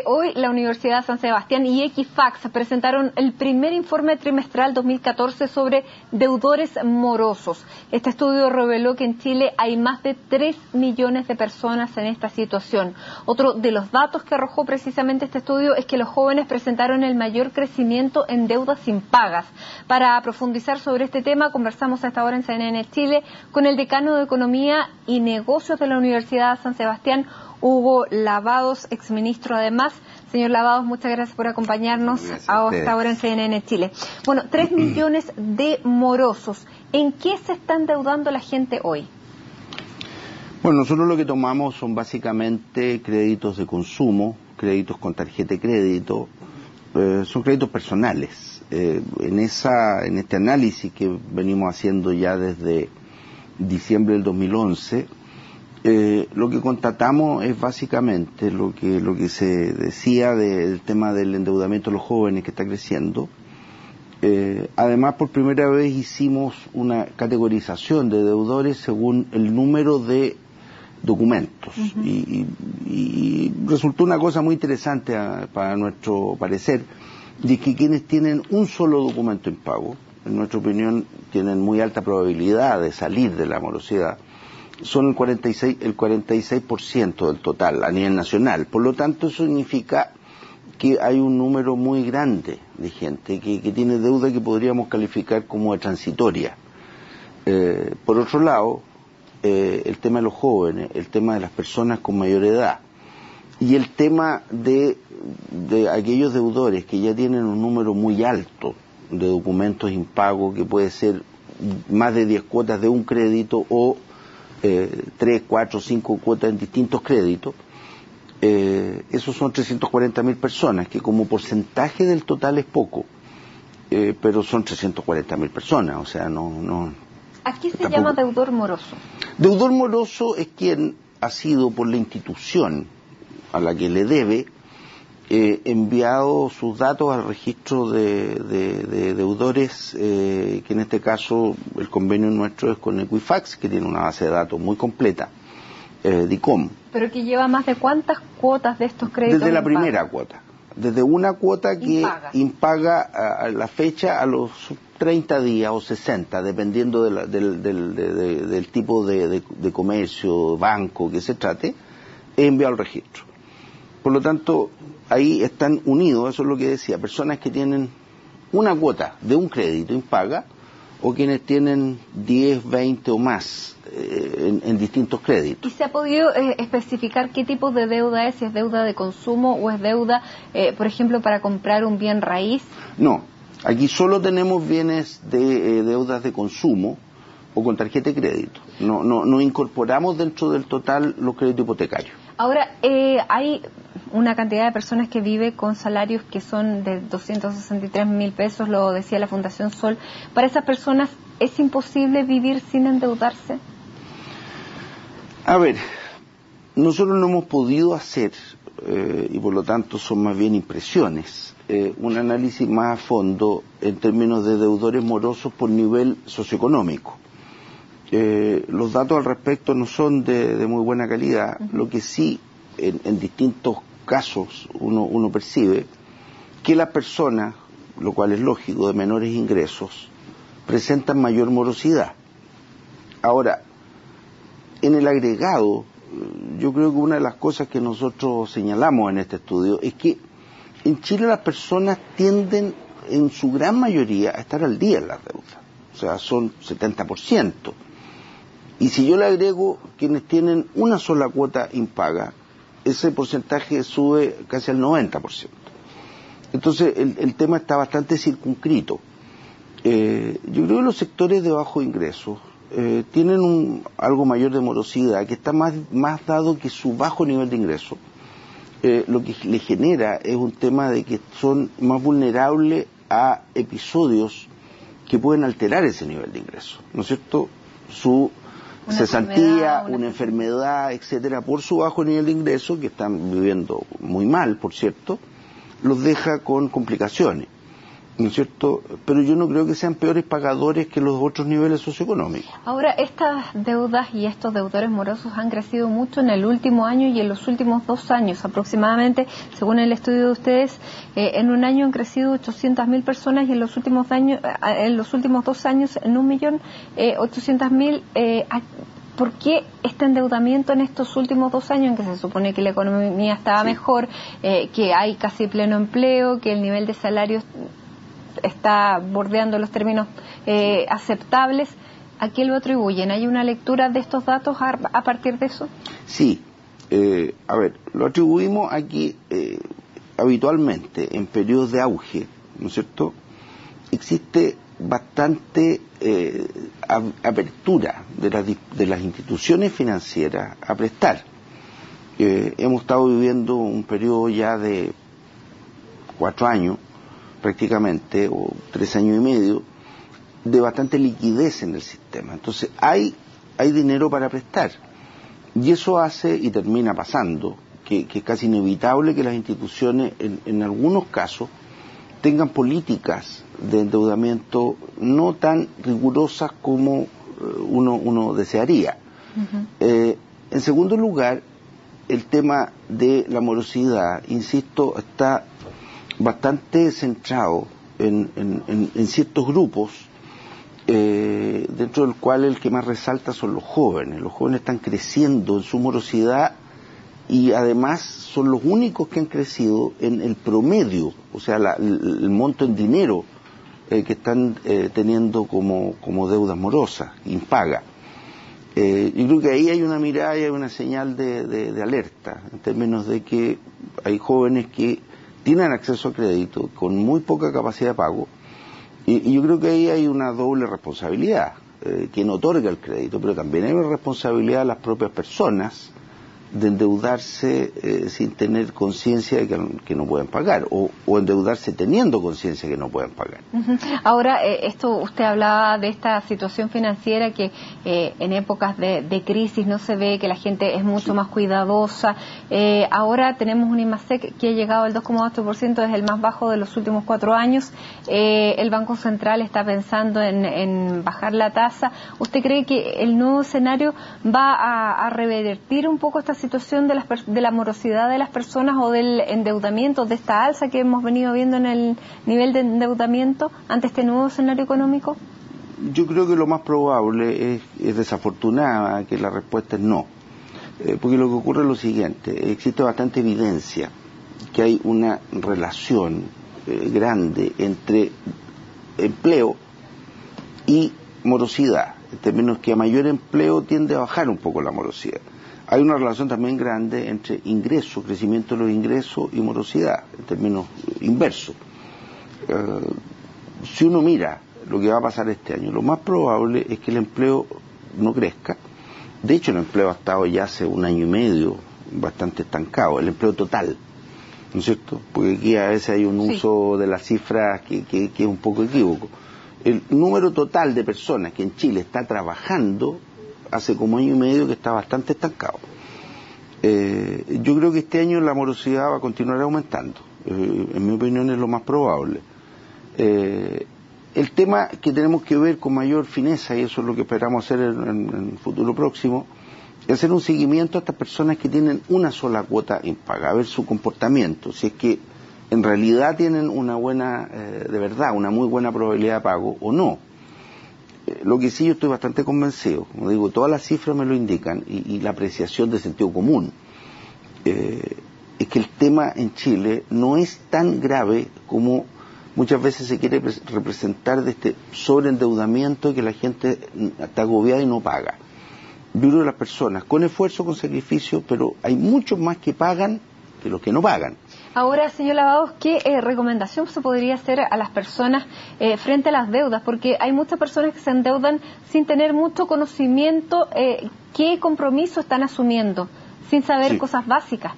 Hoy la Universidad de San Sebastián y Equifax presentaron el primer informe trimestral 2014 sobre deudores morosos. Este estudio reveló que en Chile hay más de 3 millones de personas en esta situación. Otro de los datos que arrojó precisamente este estudio es que los jóvenes presentaron el mayor crecimiento en deudas impagas. Para profundizar sobre este tema, conversamos a esta hora en CNN Chile con el decano de Economía y Negocios de la Universidad de San Sebastián, Hugo Lavados, exministro además. Señor Lavados, muchas gracias por acompañarnos a esta hora en CNN Chile. Bueno, 3 millones de morosos. ¿En qué se está endeudando la gente hoy? Bueno, nosotros lo que tomamos son básicamente créditos de consumo, créditos con tarjeta de crédito, son créditos personales. En este análisis que venimos haciendo ya desde diciembre del 2011, lo que constatamos es básicamente lo que se decía del tema del endeudamiento de los jóvenes que está creciendo. Además, por primera vez hicimos una categorización de deudores según el número de documentos. Y resultó una cosa muy interesante para nuestro parecer, de que quienes tienen un solo documento impago, en nuestra opinión, tienen muy alta probabilidad de salir de la morosidad. Son el 46% del total a nivel nacional. Por lo tanto, eso significa que hay un número muy grande de gente que tiene deuda que podríamos calificar como transitoria. Por otro lado, el tema de los jóvenes, el tema de las personas con mayor edad y el tema de aquellos deudores que ya tienen un número muy alto de documentos impagos, que puede ser más de 10 cuotas de un crédito o 3, 4, 5 cuotas en distintos créditos. Esos son 340.000 personas, que como porcentaje del total es poco, pero son 340.000 personas, o sea, no. ¿A qué se llama deudor moroso? Deudor moroso es quien ha sido por la institución a la que le debe enviado sus datos al registro de deudores, que en este caso el convenio nuestro es con Equifax, que tiene una base de datos muy completa, DICOM. ¿Pero que lleva más de cuántas cuotas de estos créditos? Desde la primera cuota, desde una cuota que impaga a la fecha a los 30 días o 60, dependiendo del tipo de comercio, banco que se trate, es enviado al registro. Por lo tanto, ahí están unidos, eso es lo que decía, personas que tienen una cuota de un crédito impaga o quienes tienen 10, 20 o más en distintos créditos. ¿Y se ha podido especificar qué tipo de deuda es? Si es deuda de consumo o es deuda, por ejemplo, para comprar un bien raíz. No, aquí solo tenemos bienes de deudas de consumo o con tarjeta de crédito. No incorporamos dentro del total los créditos hipotecarios. Ahora, hay una cantidad de personas que vive con salarios que son de 263.000 pesos, lo decía la Fundación Sol. ¿Para esas personas es imposible vivir sin endeudarse? A ver, nosotros no hemos podido hacer, y por lo tanto son más bien impresiones, un análisis más a fondo en términos de deudores morosos por nivel socioeconómico. Los datos al respecto no son de muy buena calidad. Lo que sí, en distintos casos, uno percibe que las personas, lo cual es lógico, de menores ingresos, presentan mayor morosidad. Ahora, en el agregado, yo creo que una de las cosas que nosotros señalamos en este estudio es que en Chile las personas tienden, en su gran mayoría, a estar al día en las deudas. O sea, son 70%. Y si yo le agrego quienes tienen una sola cuota impaga, ese porcentaje sube casi al 90%. Entonces el tema está bastante circunscrito. Yo creo que los sectores de bajo ingreso tienen algo mayor de morosidad, que está más dado que su bajo nivel de ingreso. Lo que le genera es un tema de que son más vulnerables a episodios que pueden alterar ese nivel de ingreso, ¿no es cierto? Su cesantía, una enfermedad, etcétera, por su bajo nivel de ingreso, que están viviendo muy mal, por cierto, los deja con complicaciones. ¿no es cierto? Pero yo no creo que sean peores pagadores que los otros niveles socioeconómicos. Ahora, estas deudas y estos deudores morosos han crecido mucho en el último año y en los últimos 2 años. Aproximadamente, según el estudio de ustedes, en un año han crecido 800.000 personas y en los últimos 2 años en 1.800.000. ¿Por qué este endeudamiento en estos últimos 2 años en que se supone que la economía estaba mejor, que hay casi pleno empleo, que el nivel de salarios está bordeando los términos aceptables? ¿A qué lo atribuyen? ¿Hay una lectura de estos datos a partir de eso? Sí. Lo atribuimos aquí habitualmente en periodos de auge, ¿no es cierto? Existe bastante apertura de las instituciones financieras a prestar. Hemos estado viviendo un periodo ya de 4 años, prácticamente, o 3 años y medio, de bastante liquidez en el sistema. Entonces hay dinero para prestar, y eso hace, y termina pasando, que es casi inevitable que las instituciones en algunos casos tengan políticas de endeudamiento no tan rigurosas como uno desearía. En segundo lugar, el tema de la morosidad, insisto, está bastante centrado en ciertos grupos, dentro del cual el que más resalta son los jóvenes. Los jóvenes están creciendo en su morosidad y además son los únicos que han crecido en el promedio, o sea, el monto en dinero que están teniendo como deudas morosas, impaga. Yo creo que ahí hay una mirada y hay una señal de alerta, en términos de que hay jóvenes que tienen acceso a crédito con muy poca capacidad de pago, y yo creo que ahí hay una doble responsabilidad, quien otorga el crédito, pero también hay una responsabilidad de las propias personas de endeudarse sin tener conciencia de que no pueden pagar, o endeudarse teniendo conciencia de que no pueden pagar. Ahora, usted hablaba de esta situación financiera que en épocas de crisis no se ve, que la gente es mucho más cuidadosa. Ahora tenemos un IMASEC que ha llegado al 2,8%, es el más bajo de los últimos 4 años. El Banco Central está pensando en bajar la tasa. ¿Usted cree que el nuevo escenario va a revertir un poco esta situación de la morosidad de las personas o del endeudamiento, de esta alza que hemos venido viendo en el nivel de endeudamiento ante este nuevo escenario económico? Yo creo que lo más probable es desafortunada que la respuesta es no, porque lo que ocurre es lo siguiente: existe bastante evidencia que hay una relación grande entre empleo y morosidad, en términos que a mayor empleo tiende a bajar un poco la morosidad. Hay una relación también grande entre ingresos, crecimiento de los ingresos, y morosidad, en términos inversos. Si uno mira lo que va a pasar este año, lo más probable es que el empleo no crezca. De hecho, el empleo ha estado ya hace 1 año y medio bastante estancado, el empleo total, ¿no es cierto? Porque aquí a veces hay un uso de las cifras que es un poco equívoco. El número total de personas que en Chile está trabajando hace como 1 año y medio que está bastante estancado. Yo creo que este año la morosidad va a continuar aumentando. En mi opinión es lo más probable. El tema que tenemos que ver con mayor fineza, y eso es lo que esperamos hacer en el futuro próximo, es hacer un seguimiento a estas personas que tienen una sola cuota impaga, a ver su comportamiento, si es que en realidad tienen una buena, de verdad, una muy buena probabilidad de pago o no. Lo que sí, yo estoy bastante convencido, como digo, todas las cifras me lo indican, y la apreciación de sentido común, es que el tema en Chile no es tan grave como muchas veces se quiere representar, de este sobreendeudamiento y que la gente está agobiada y no paga. Yo creo que las personas, con esfuerzo, con sacrificio, pero hay muchos más que pagan que los que no pagan. Ahora, señor Lavados, ¿qué recomendación se podría hacer a las personas frente a las deudas? Porque hay muchas personas que se endeudan sin tener mucho conocimiento, qué compromiso están asumiendo, sin saber cosas básicas.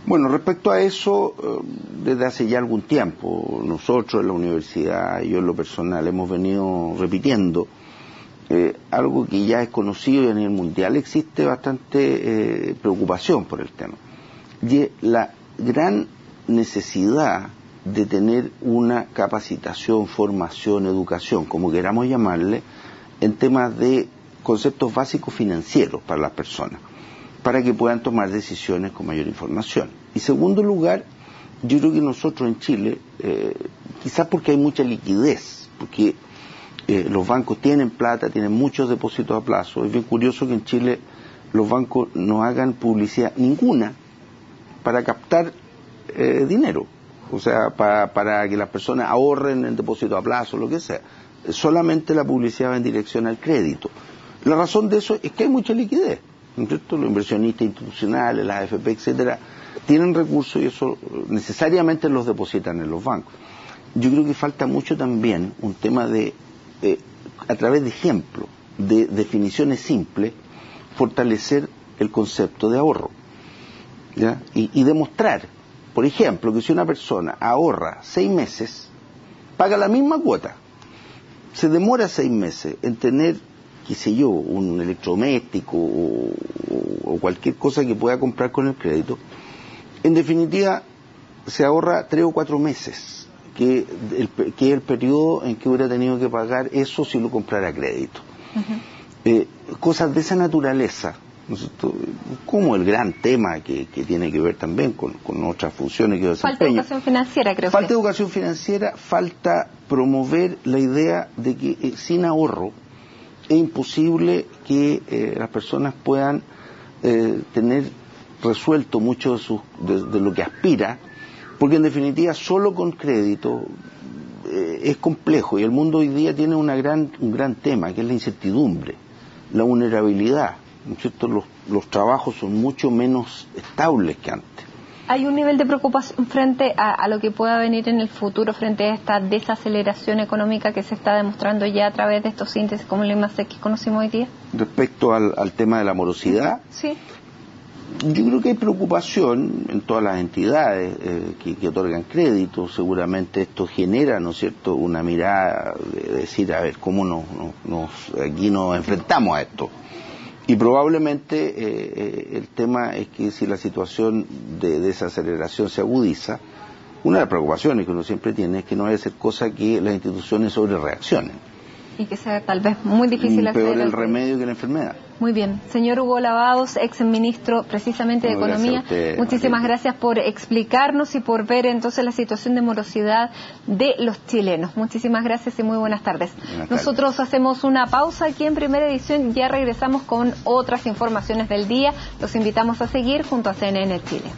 Bueno, respecto a eso, desde hace ya algún tiempo, nosotros en la universidad, yo en lo personal, hemos venido repitiendo algo que ya es conocido y a nivel mundial existe bastante preocupación por el tema. Y la gran necesidad de tener una capacitación, formación, educación, como queramos llamarle, en temas de conceptos básicos financieros para las personas, para que puedan tomar decisiones con mayor información. Y segundo lugar, yo creo que nosotros en Chile, quizás porque hay mucha liquidez, porque los bancos tienen plata, tienen muchos depósitos a plazo, es bien curioso que en Chile los bancos no hagan publicidad ninguna para captar dinero, o sea, para que las personas ahorren en depósito a plazo, lo que sea. Solamente la publicidad va en dirección al crédito. La razón de eso es que hay mucha liquidez, ¿no es cierto? Los inversionistas institucionales, las AFP, etcétera, tienen recursos y eso necesariamente los depositan en los bancos. Yo creo que falta mucho también un tema de, a través de ejemplos, de definiciones simples, fortalecer el concepto de ahorro, ¿ya? Y demostrar, por ejemplo, que si una persona ahorra 6 meses, paga la misma cuota, se demora 6 meses en tener, qué sé yo, un electrodoméstico o cualquier cosa que pueda comprar con el crédito, en definitiva se ahorra 3 o 4 meses, que es el periodo en que hubiera tenido que pagar eso si lo comprara a crédito. Cosas de esa naturaleza, ¿no es cierto? Como el gran tema que tiene que ver también con otras funciones que yo desempeño. Falta educación financiera, creo. Falta educación financiera, falta promover la idea de que sin ahorro es imposible que las personas puedan tener resuelto mucho de lo que aspira, porque en definitiva solo con crédito es complejo y el mundo hoy día tiene un gran tema, que es la incertidumbre, la vulnerabilidad, ¿no es cierto? Los trabajos son mucho menos estables que antes. ¿Hay un nivel de preocupación frente a lo que pueda venir en el futuro, frente a esta desaceleración económica que se está demostrando ya a través de estos índices como el IMASEC que conocimos hoy día? Respecto al tema de la morosidad, sí, yo creo que hay preocupación en todas las entidades que otorgan crédito. Seguramente esto genera, ¿no es cierto?, una mirada de decir, a ver, ¿cómo aquí nos enfrentamos a esto? Y probablemente el tema es que si la situación de desaceleración se agudiza, una de las preocupaciones que uno siempre tiene es que no vaya a ser cosa que las instituciones sobre reaccionen. Y que sea tal vez muy difícil hacer. Peor el remedio que la enfermedad. Muy bien. Señor Hugo Lavados, ex ministro precisamente de Economía, usted, muchísimas gracias por explicarnos y por ver entonces la situación de morosidad de los chilenos. Muchísimas gracias y muy buenas tardes. Nosotros hacemos una pausa aquí en Primera Edición, ya regresamos con otras informaciones del día. Los invitamos a seguir junto a CNN Chile.